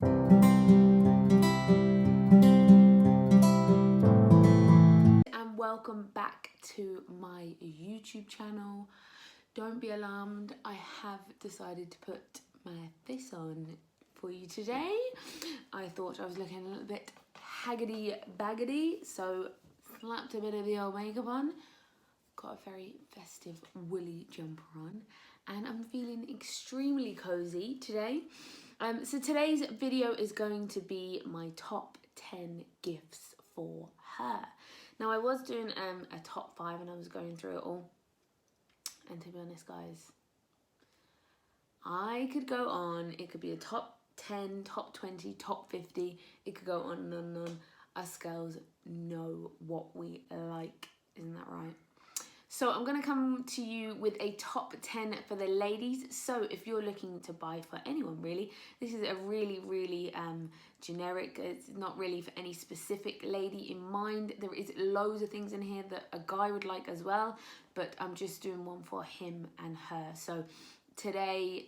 And welcome back to my YouTube channel. Don't be alarmed, I have decided to put my face on for you today. I thought I was looking a little bit haggity baggedy, so slapped a bit of the old makeup on. Got a very festive woolly jumper on, and I'm feeling extremely cozy today. So today's video is going to be my top 10 gifts for her. Now, I was doing a top 5 and I was going through it all, and to be honest, guys, I could go on. It could be a top 10, top 20, top 50. It could go on and on and on. Us girls know what we like, isn't that right? So I'm going to come to you with a top 10 for the ladies. So if you're looking to buy for anyone, really, this is a really generic. It's not really for any specific lady in mind. There is loads of things in here that a guy would like as well, but I'm just doing one for him and her. So today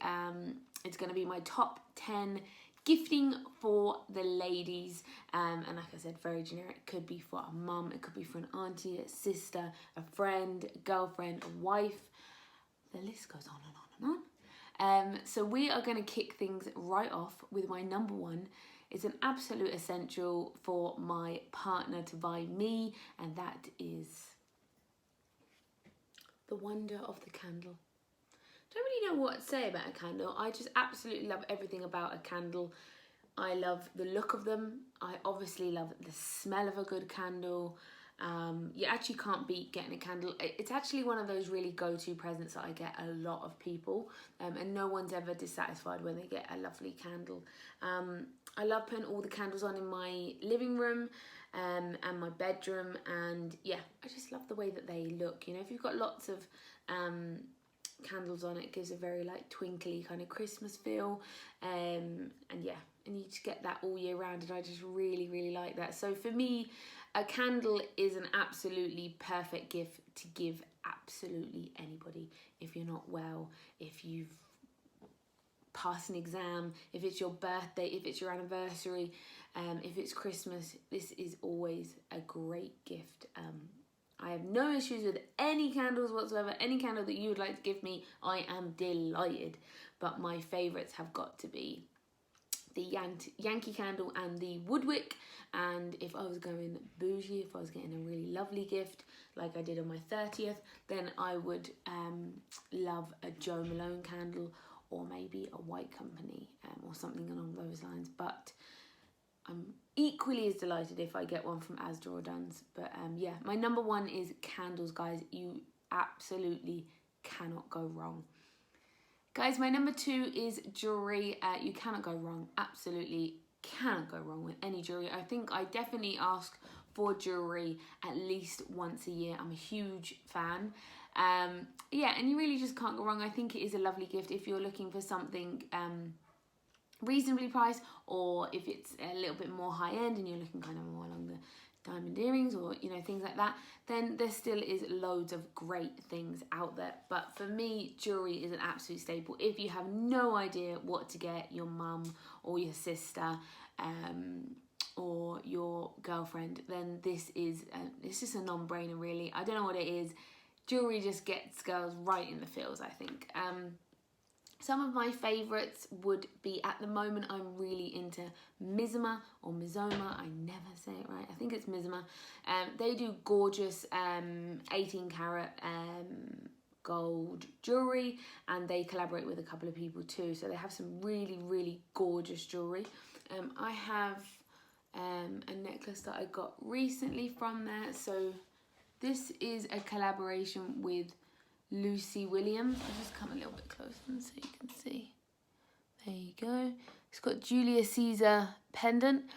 it's going to be my top 10 gifting for the ladies, and like I said, very generic. It could be for a mum, it could be for an auntie, a sister, a friend, a girlfriend, a wife. The list goes on and on and on. So we are going to kick things right off with my number one. It's an absolute essential for my partner to buy me, and that is the wonder of the candle. Don't really know what to say about a candle. I just absolutely love everything about a candle. I love the look of them. I obviously love the smell of a good candle. You actually can't beat getting a candle. It's actually one of those really go-to presents that I get a lot of people, and no one's ever dissatisfied when they get a lovely candle. I love putting all the candles on in my living room and my bedroom, and yeah, I just love the way that they look. You know, if you've got lots of candles on, it gives a very like twinkly kind of Christmas feel, and yeah, and you just get that all year round, and I just really like that. So for me, a candle is an absolutely perfect gift to give absolutely anybody. If you're not well, if you've passed an exam, if it's your birthday, if it's your anniversary, if it's Christmas, this is always a great gift. I have no issues with any candles whatsoever. Any candle that you would like to give me, I am delighted. But my favourites have got to be the Yankee candle and the Woodwick. And if I was going bougie, if I was getting a really lovely gift, like I did on my 30th, then I would love a Joe Malone candle, or maybe a White Company, or something along those lines. But I'm equally as delighted if I get one from Asda or Dunnes. But yeah, my number one is candles, guys. You absolutely cannot go wrong. Guys, my number two is jewellery. You cannot go wrong. Absolutely cannot go wrong with any jewellery. I think I definitely ask for jewellery at least once a year. I'm a huge fan. Yeah, and you really just can't go wrong. I think it is a lovely gift if you're looking for something reasonably priced, or if it's a little bit more high end and you're looking kind of more along the diamond earrings, or you know, things like that, then there still is loads of great things out there. But for me, jewelry is an absolute staple. If you have no idea what to get your mum or your sister or your girlfriend, then this is it's just a non-brainer, really. I don't know what it is. Jewelry just gets girls right in the feels, I think. Some of my favourites would be, at the moment, I'm really into Mizoma or Mizoma. I never say it right. I think it's Mizoma. They do gorgeous 18 karat gold jewellery, and they collaborate with a couple of people too. So they have some really gorgeous jewellery. I have a necklace that I got recently from there. So this is a collaboration with Lucy Williams. I'll just come a little bit closer so you can see. There you go. It's got Julius Caesar pendant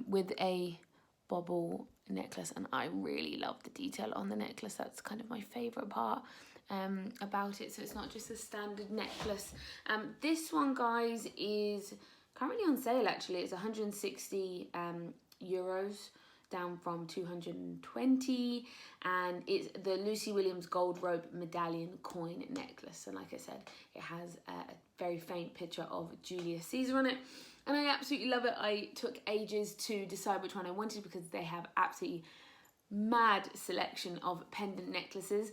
with a bobble necklace, and I really love the detail on the necklace. That's kind of my favourite part about it. So it's not just a standard necklace. This one, guys, is currently on sale. Actually, it's 160 euros. Down from 220, and it's the Lucy Williams gold rope medallion coin necklace. And like I said, it has a very faint picture of Julius Caesar on it. And I absolutely love it. I took ages to decide which one I wanted because they have absolutely mad selection of pendant necklaces.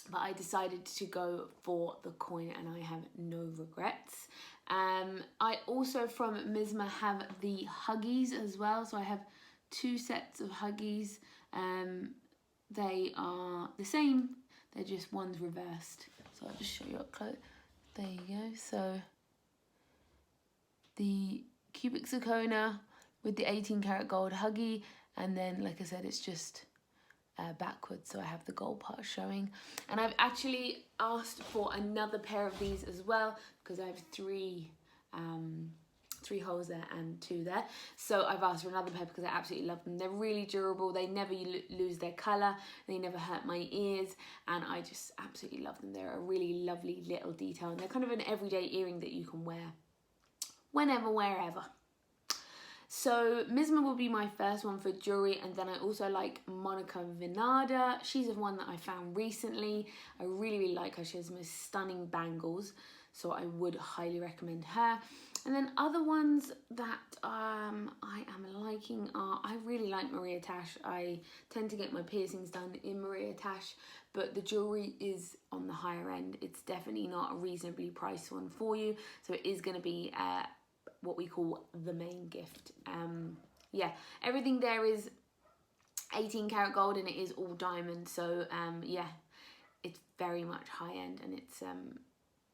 But I decided to go for the coin and I have no regrets. I also from Misma have the Huggies as well. So I have 2 sets of Huggies. They are the same, they're just one's reversed. So I'll just show you up close. There you go. So the cubic zirconia with the 18 karat gold Huggy, and then like I said, it's just backwards, so I have the gold part showing. And I've actually asked for another pair of these as well because I have 3 holes there and 2 there, so I've asked for another pair because I absolutely love them. They're really durable, they never lose their colour, they never hurt my ears, and I just absolutely love them. They're a really lovely little detail and they're kind of an everyday earring that you can wear whenever, wherever. So Misma will be my first one for jewellery, and then I also like Monica Vinada. She's the one that I found recently. I really like her. She has the most stunning bangles, so I would highly recommend her. And then other ones that I am liking are, I really like Maria Tash. I tend to get my piercings done in Maria Tash, but the jewellery is on the higher end. It's definitely not a reasonably priced one for you, so it is going to be what we call the main gift. Yeah, everything there is 18 karat gold and it is all diamond, so yeah, it's very much high end, and it's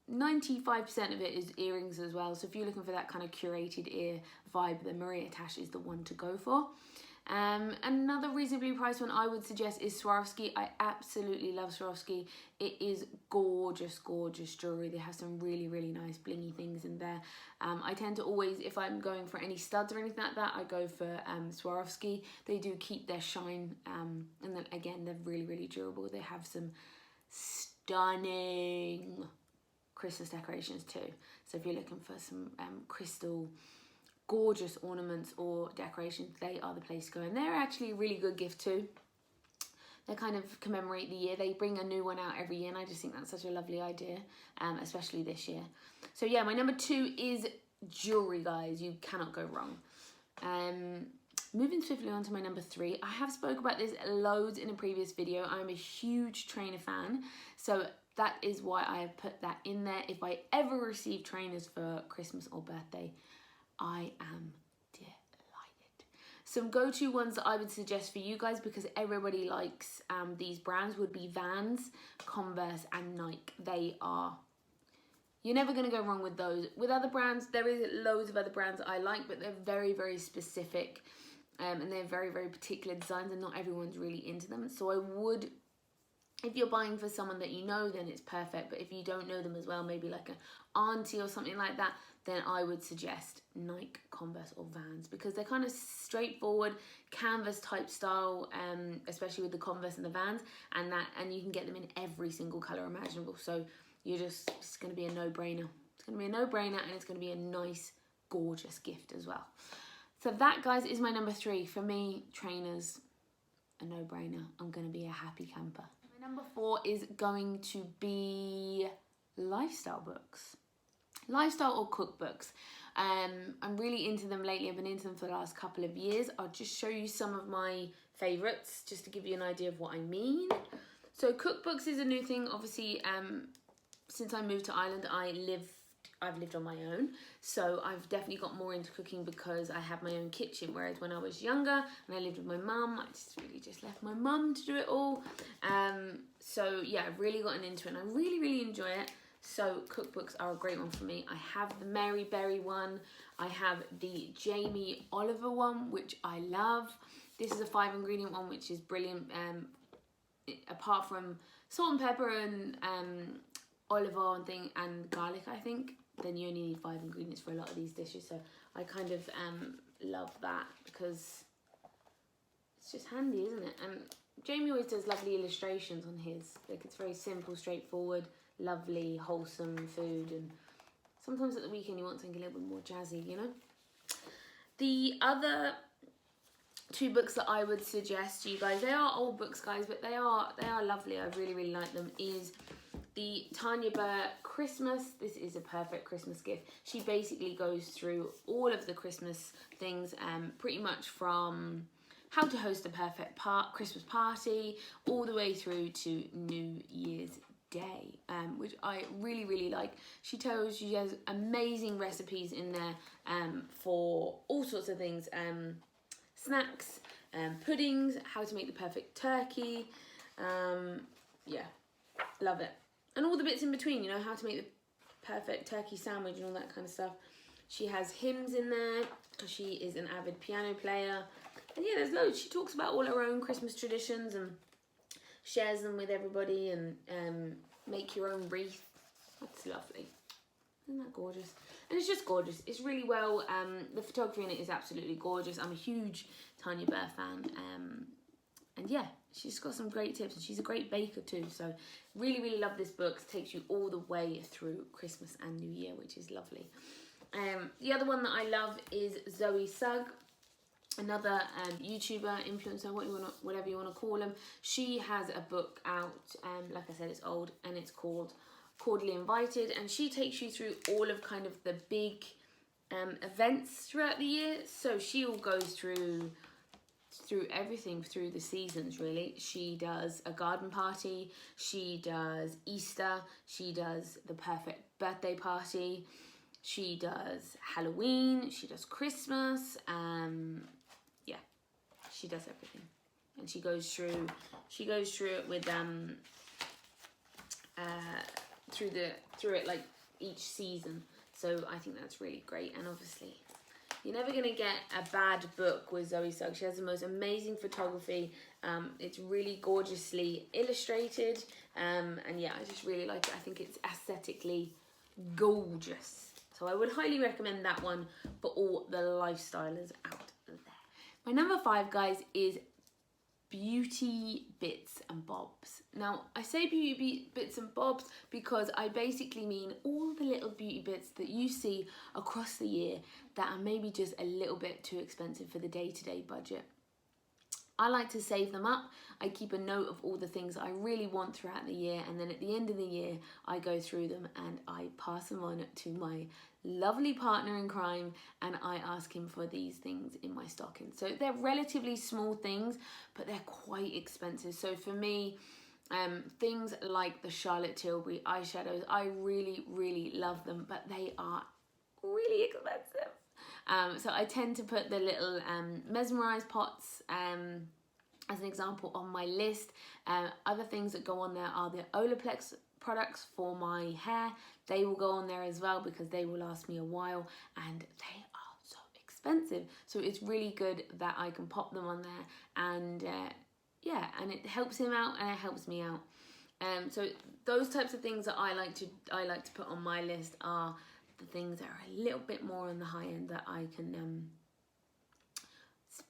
95% of it is earrings as well. So if you're looking for that kind of curated ear vibe, then Maria Tash is the one to go for. Another reasonably priced one I would suggest is Swarovski. I absolutely love Swarovski. It is gorgeous, gorgeous jewellery. They have some really, really nice blingy things in there. I tend to always, if I'm going for any studs or anything like that, I go for Swarovski. They do keep their shine, and then again, they're really, really durable. They have some stunning Christmas decorations too. So if you're looking for some crystal gorgeous ornaments or decorations, they are the place to go, and they're actually a really good gift too. They kind of commemorate the year. They bring a new one out every year, and I just think that's such a lovely idea, especially this year. So yeah, my number 2 is jewelry, guys. You cannot go wrong. Moving swiftly on to my number 3. I have spoke about this loads in a previous video. I'm a huge trainer fan, so that is why I have put that in there. If I ever receive trainers for Christmas or birthday, I am delighted. Some go-to ones that I would suggest for you guys, because everybody likes these brands, would be Vans, Converse and Nike. You're never going to go wrong with those. With other brands, there is loads of other brands that I like, but they're very, very specific, and they're very, very particular designs, and not everyone's really into them. So I would, if you're buying for someone that you know, then it's perfect. But if you don't know them as well, maybe like an auntie or something like that, then I would suggest Nike, Converse or Vans, because they're kind of straightforward canvas type style, especially with the Converse and the Vans, and you can get them in every single colour imaginable. So it's going to be a no-brainer. It's going to be a no-brainer, and it's going to be a nice, gorgeous gift as well. So that, guys, is my number 3. For me, trainers, a no-brainer. I'm going to be a happy camper. My number 4 is going to be lifestyle books. Lifestyle or cookbooks. I'm really into them lately. I've been into them for the last couple of years. I'll just show you some of my favourites just to give you an idea of what I mean. So cookbooks is a new thing. Obviously, since I moved to Ireland, I've lived on my own. So I've definitely got more into cooking because I have my own kitchen. Whereas when I was younger and I lived with my mum, I just left my mum to do it all. So yeah, I've really gotten into it and I really, really enjoy it. So cookbooks are a great one for me. I have the Mary Berry one. I have the Jamie Oliver one, which I love. This is a 5-ingredient one, which is brilliant. Apart from salt and pepper and olive oil and garlic, I think, then you only need 5 ingredients for a lot of these dishes. So I kind of love that because it's just handy, isn't it? And Jamie always does lovely illustrations on his. Like, it's very simple, straightforward, lovely, wholesome food, and sometimes at the weekend you want something a little bit more jazzy, you know? The other 2 books that I would suggest to you guys, they are old books, guys, but they are lovely. I really, really like them, is the Tanya Burr Christmas. This is a perfect Christmas gift. She basically goes through all of the Christmas things, pretty much from how to host a perfect Christmas party all the way through to New Year's Day, which I really, really like. She has amazing recipes in there for all sorts of things, snacks, puddings, how to make the perfect turkey. Yeah, love it. And all the bits in between, you know, how to make the perfect turkey sandwich and all that kind of stuff. She has hymns in there because she is an avid piano player. And yeah, there's loads. She talks about all her own Christmas traditions and shares them with everybody, and make your own wreath. That's lovely. Isn't that gorgeous? And it's just gorgeous. It's really well, the photography in it is absolutely gorgeous. I'm a huge Tanya Burr fan. And yeah, she's got some great tips, and she's a great baker too. So really, really love this book. It takes you all the way through Christmas and New Year, which is lovely. The other one that I love is Zoe Sugg, another YouTuber, influencer, whatever you want to call them. She has a book out, like I said, it's old, and it's called Cordially Invited, and she takes you through all of kind of the big events throughout the year. So she all goes through everything through the seasons, really. She does a garden party, she does Easter, she does the perfect birthday party, she does Halloween, she does Christmas, yeah, she does everything. And she goes through it with through it like each season. So I think that's really great. And obviously you're never going to get a bad book with Zoe Sugg. She has the most amazing photography. It's really gorgeously illustrated. And yeah, I just really like it. I think it's aesthetically gorgeous. So I would highly recommend that one for all the lifestylers out there. My number 5, guys, is Beauty Bits and Bobs. Now, I say beauty bits and bobs because I basically mean all the little beauty bits that you see across the year that are maybe just a little bit too expensive for the day-to-day budget. I like to save them up. I keep a note of all the things I really want throughout the year, and then at the end of the year I go through them and I pass them on to my lovely partner in crime, and I ask him for these things in my stocking. So they're relatively small things, but they're quite expensive. So for me, things like the Charlotte Tilbury eyeshadows, I really, really love them, but they are really expensive. So I tend to put the little mesmerised pots as an example on my list. Other things that go on there are the Olaplex products for my hair. They will go on there as well because they will last me a while, and they are so expensive. So it's really good that I can pop them on there, and yeah, and it helps him out and it helps me out. So those types of things that I like to put on my list are the things that are a little bit more on the high end that I can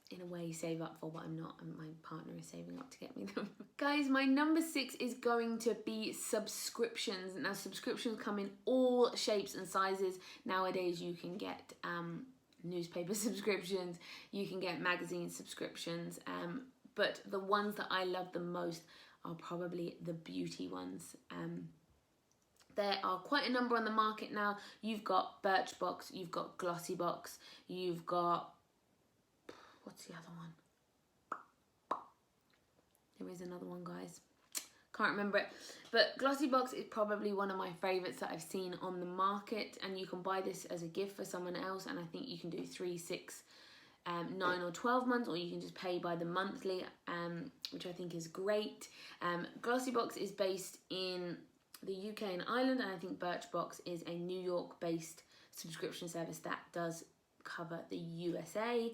in a way save up for, but I'm not, and my partner is saving up to get me them. Guys, my number 6 is going to be subscriptions. Now, subscriptions come in all shapes and sizes. Nowadays you can get newspaper subscriptions, you can get magazine subscriptions, but the ones that I love the most are probably the beauty ones. There are quite a number on the market now. You've got Birchbox, you've got Glossybox, you've got, what's the other one? There is another one, guys. Can't remember it. But Glossybox is probably one of my favourites that I've seen on the market, and you can buy this as a gift for someone else, and I think you can do 3, 6, 9 or 12 months, or you can just pay by the monthly, which I think is great. Glossybox is based in the UK and Ireland, and I think Birchbox is a New York based subscription service that does cover the USA,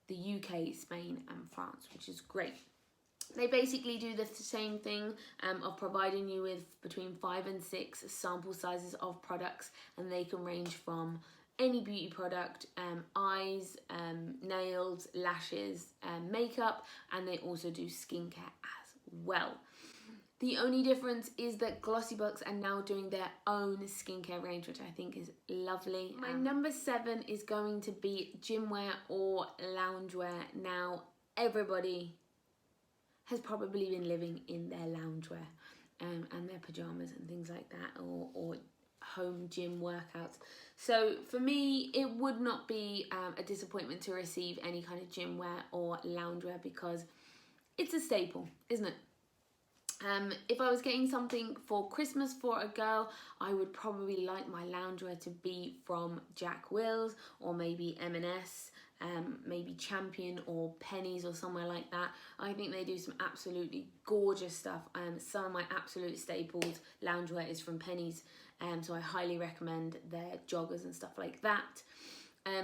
the UK, Spain and France, which is great. They basically do the same thing of providing you with between 5 and 6 sample sizes of products, and they can range from any beauty product, eyes, nails, lashes, makeup, and they also do skincare as well. The only difference is that Glossybox are now doing their own skincare range, which I think is lovely. My number 7 is going to be gym wear or loungewear. Now, everybody has probably been living in their loungewear. and their pajamas and things like that, or home gym workouts. So for me, it would not be a disappointment to receive any kind of gym wear or loungewear, because it's a staple, isn't it? If I was getting something for Christmas for a girl, I would probably like my loungewear to be from Jack Wills, or maybe M&S, maybe Champion or Pennies or somewhere like that. I think they do some absolutely gorgeous stuff. Some of my absolute staples loungewear is from Pennies, so I highly recommend their joggers and stuff like that.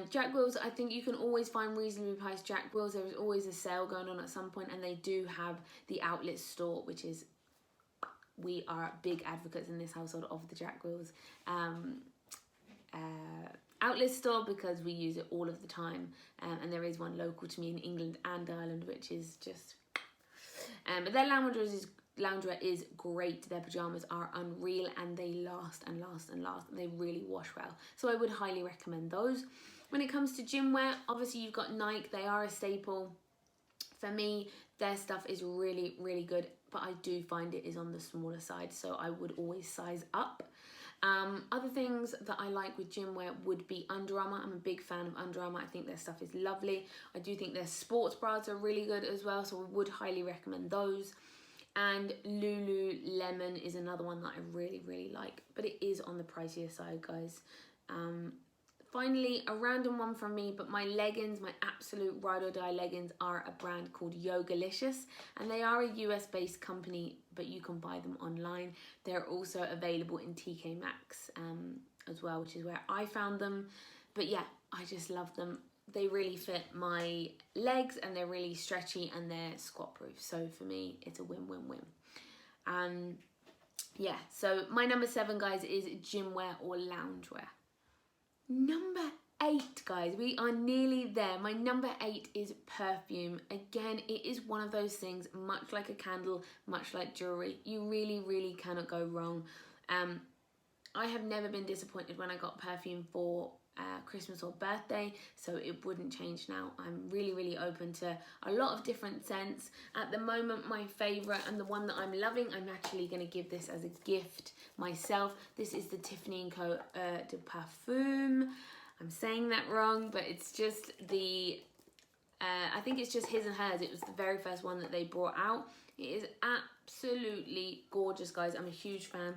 Jack Wills, I think you can always find reasonably priced Jack Wills. There is always a sale going on at some point, and they do have the outlet store, which is, we are big advocates in this household of the Jack Wills outlet store, because we use it all of the time, and there is one local to me in England and Ireland, which is just but their loungewear is great. Their pajamas are unreal, and they last and last and last. They really wash well, so I would highly recommend those. When it comes to gym wear, obviously you've got Nike. They are a staple. For me, their stuff is really, really good, but I do find it is on the smaller side, so I would always size up. Other things that I like with gym wear would be Under Armour. I'm a big fan of Under Armour. I think their stuff is lovely. I do think their sports bras are really good as well, so I would highly recommend those. And Lululemon is another one that I really, really like, but it is on the pricier side, guys. Finally, a random one from me, but my leggings, my absolute ride or die leggings, are a brand called Yogalicious, and they are a US based company, but you can buy them online. They're also available in TK Maxx as well, which is where I found them. But yeah, I just love them. They really fit my legs, and they're really stretchy, and they're squat proof. So for me, it's a win-win-win. Yeah, so my number 7, guys, is gym wear or loungewear. Number 8, guys, we are nearly there. My number 8 is perfume. Again, it is one of those things, much like a candle, much like jewelry. You really, really cannot go wrong. I have never been disappointed when I got perfume for Christmas or birthday, so it wouldn't change now. I'm really, really open to a lot of different scents. At the moment, my favourite, and the one that I'm loving, I'm actually going to give this as a gift myself. This is the Tiffany & Co. de Parfum. I'm saying that wrong, but it's just the, I think it's just his and hers. It was the very first one that they brought out. It is absolutely gorgeous, guys. I'm a huge fan.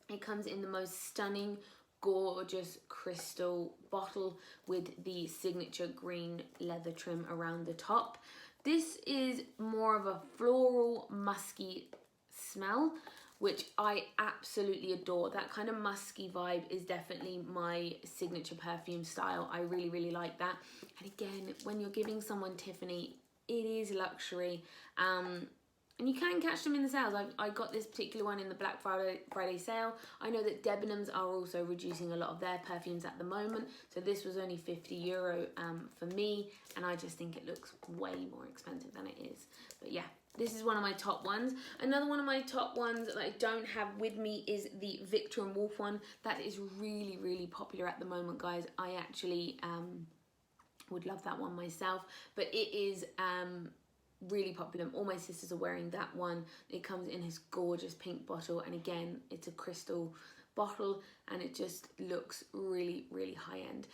It comes in the most stunning, gorgeous crystal bottle with the signature green leather trim around the top. This is more of a floral, musky smell, which I absolutely adore. That kind of musky vibe is definitely my signature perfume style. I really, really like that. And again, when you're giving someone Tiffany, it is luxury. And you can catch them in the sales. I got this particular one in the Black Friday sale. I know that Debenhams are also reducing a lot of their perfumes at the moment. So this was only €50 for me. And I just think it looks way more expensive than it is. But yeah, this is one of my top ones. Another one of my top ones that I don't have with me is the Victor & Wolf one. That is really, really popular at the moment, guys. I actually would love that one myself. But it is really popular. All my sisters are wearing that one. It comes in this gorgeous pink bottle, and again, it's a crystal bottle, and it just looks really, really high end.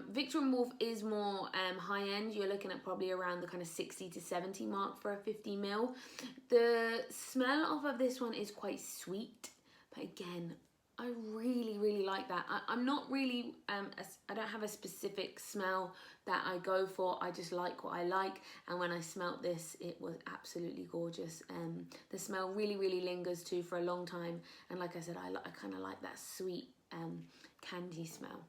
Victor & Wolf is more high end. You're looking at probably around the kind of 60 to 70 mark for a 50ml. The smell off of this one is quite sweet, but again, I really, really like that. I'm not really, I don't have a specific smell that I go for. I just like what I like. And when I smelt this, it was absolutely gorgeous. The smell really, really lingers too for a long time. And like I said, I kind of like that sweet candy smell.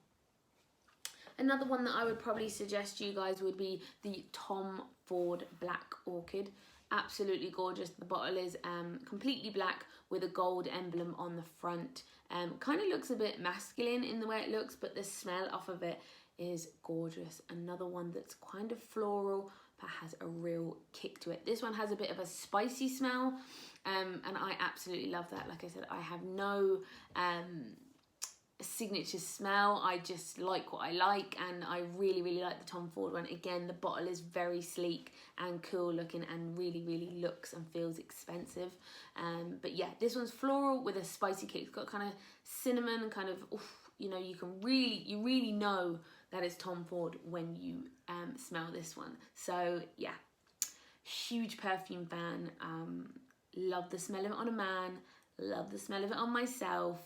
Another one that I would probably suggest you guys would be the Tom Ford Black Orchid. Absolutely gorgeous. The bottle is completely black with a gold emblem on the front. Kind of looks a bit masculine in the way it looks, but the smell off of it is gorgeous. Another one that's kind of floral but has a real kick to it. This one has a bit of a spicy smell, and I absolutely love that. Like I said, I have no signature smell. I just like what I like, and I really, really like the Tom Ford one. Again, the bottle is very sleek and cool looking and really, really looks and feels expensive. But yeah, this one's floral with a spicy kick. It's got kind of cinnamon and kind of, oof, you know, you really know that it's Tom Ford when you smell this one. So yeah, huge perfume fan. Love the smell of it on a man, love the smell of it on myself.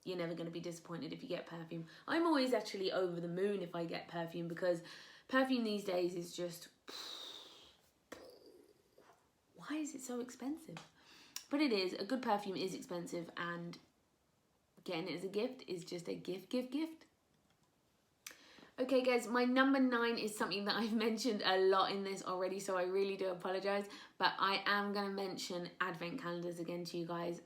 You're never going to be disappointed if you get perfume. I'm always actually over the moon if I get perfume, because perfume these days is just, why is it so expensive? But it is, a good perfume is expensive, and getting it as a gift is just a gift. Okay guys, my number 9 is something that I've mentioned a lot in this already, so I really do apologise, but I am going to mention advent calendars again to you guys.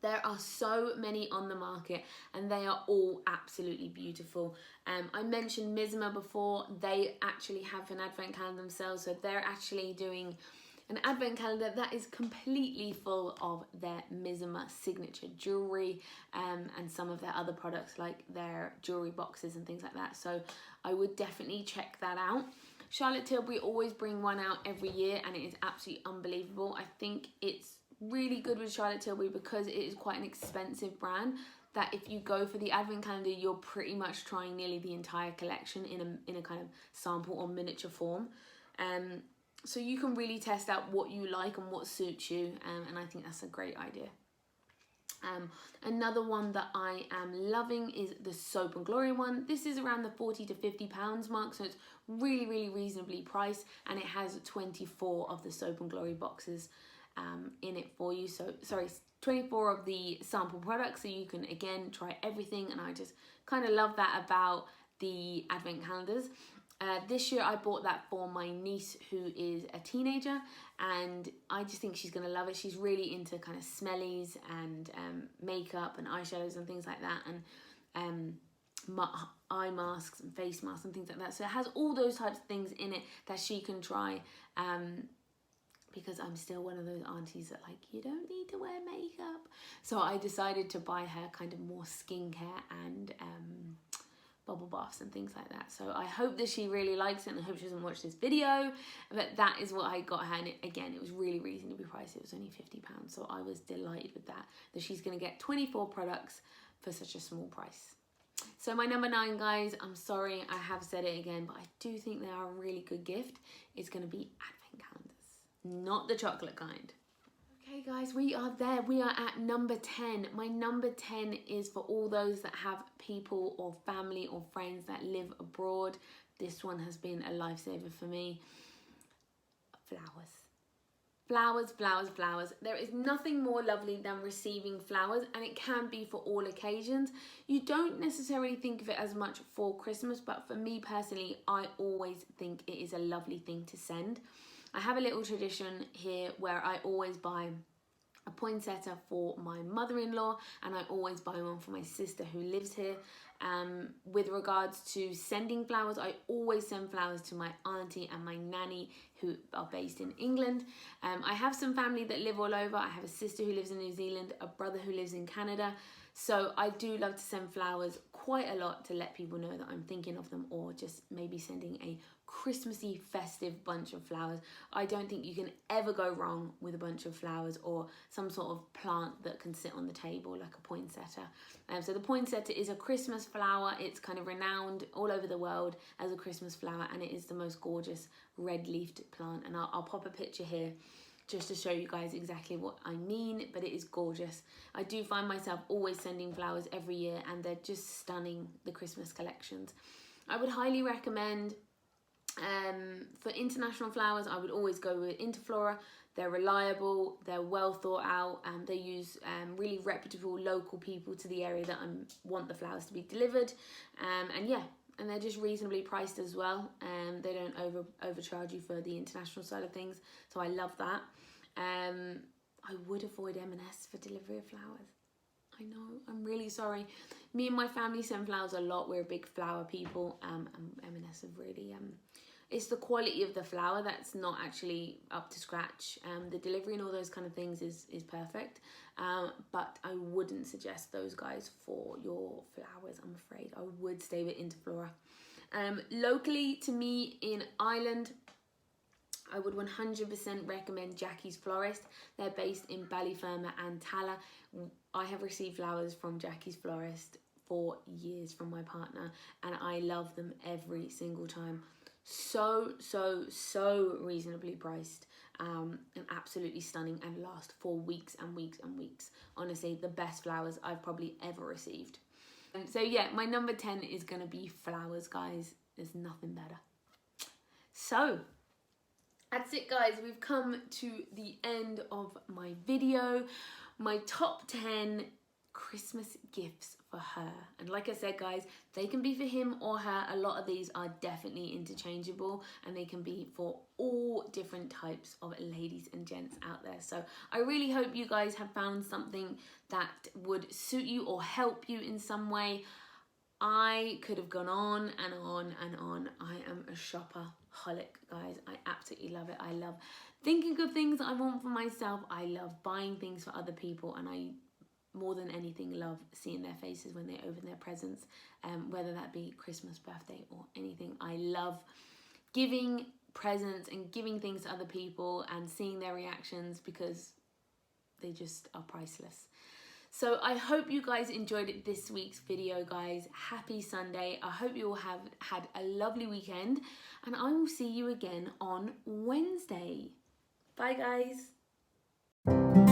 There are so many on the market, and they are all absolutely beautiful. I mentioned Mizma before. They actually have an advent calendar themselves, so they're actually doing an advent calendar that is completely full of their Mizma signature jewellery, and some of their other products like their jewellery boxes and things like that. So I would definitely check that out. Charlotte Tilbury always bring one out every year, and it is absolutely unbelievable. I think it's really good with Charlotte Tilbury because it is quite an expensive brand, that if you go for the advent calendar, you're pretty much trying nearly the entire collection in a kind of sample or miniature form. So you can really test out what you like and what suits you, and I think that's a great idea. Another one that I am loving is the Soap and Glory one. This is around the £40 to £50 mark, so it's really, really reasonably priced, and it has 24 of the Soap and Glory boxes in it for you. So, sorry, 24 of the sample products, so you can, again, try everything, and I just kind of love that about the advent calendars. This year I bought that for my niece, who is a teenager, and I just think she's going to love it. She's really into kind of smellies and makeup and eyeshadows and things like that, and eye masks and face masks and things like that. So it has all those types of things in it that she can try, because I'm still one of those aunties that like, you don't need to wear makeup. So I decided to buy her kind of more skincare and bubble baths and things like that. So I hope that she really likes it, and I hope she doesn't watch this video, but that is what I got her. And again, it was really reasonably priced. It was only £50, so I was delighted with that she's going to get 24 products for such a small price. So my number 9, guys, I'm sorry I have said it again, but I do think they are a really good gift. It's going to be advent calendars, not the chocolate kind. Okay guys, we are there. We are at number 10. My number 10 is for all those that have people or family or friends that live abroad. This one has been a lifesaver for me. Flowers. Flowers, flowers, flowers. There is nothing more lovely than receiving flowers, and it can be for all occasions. You don't necessarily think of it as much for Christmas, but for me personally, I always think it is a lovely thing to send. I have a little tradition here where I always buy a poinsettia for my mother-in-law, and I always buy one for my sister who lives here. With regards to sending flowers, I always send flowers to my auntie and my nanny who are based in England. I have some family that live all over. I have a sister who lives in New Zealand, a brother who lives in Canada. So I do love to send flowers quite a lot to let people know that I'm thinking of them, or just maybe sending a Christmassy festive bunch of flowers. I don't think you can ever go wrong with a bunch of flowers or some sort of plant that can sit on the table like a poinsettia. So the poinsettia is a Christmas flower. It's kind of renowned all over the world as a Christmas flower, and it is the most gorgeous red-leafed plant. And I'll pop a picture here just to show you guys exactly what I mean, but it is gorgeous. I do find myself always sending flowers every year, and they're just stunning, the Christmas collections. I would highly recommend, for international flowers, I would always go with Interflora. They're reliable, they're well thought out, and they use really reputable local people to the area that I want the flowers to be delivered. And yeah, and they're just reasonably priced as well. They don't overcharge you for the international side of things, so I love that. I would avoid M&S for delivery of flowers. I know, I'm really sorry. Me and my family send flowers a lot. We're big flower people, and M&S have really it's the quality of the flower that's not actually up to scratch. The delivery and all those kind of things is perfect, but I wouldn't suggest those guys for your flowers, I'm afraid. I would stay with Interflora. Locally to me in Ireland, I would 100% recommend Jakki's Florist. They're based in Ballyferma and Tala. I have received flowers from Jakki's Florist for years from my partner, and I love them every single time. So reasonably priced, and absolutely stunning, and last for weeks and weeks and weeks. Honestly, the best flowers I've probably ever received. And so yeah, my number 10 is gonna be flowers, guys. There's nothing better. So that's it, guys. We've come to the end of my video. My top 10 Christmas gifts for her. And like I said, guys, they can be for him or her. A lot of these are definitely interchangeable, and they can be for all different types of ladies and gents out there. So I really hope you guys have found something that would suit you or help you in some way. I could have gone on and on and on. I am a shopaholic, guys. I absolutely love it. I love thinking of things I want for myself. I love buying things for other people, and I more than anything love seeing their faces when they open their presents, whether that be Christmas, birthday, or anything. I love giving presents and giving things to other people and seeing their reactions, because they just are priceless. So I hope you guys enjoyed this week's video, guys. Happy Sunday. I hope you all have had a lovely weekend, and I will see you again on Wednesday. Bye, guys.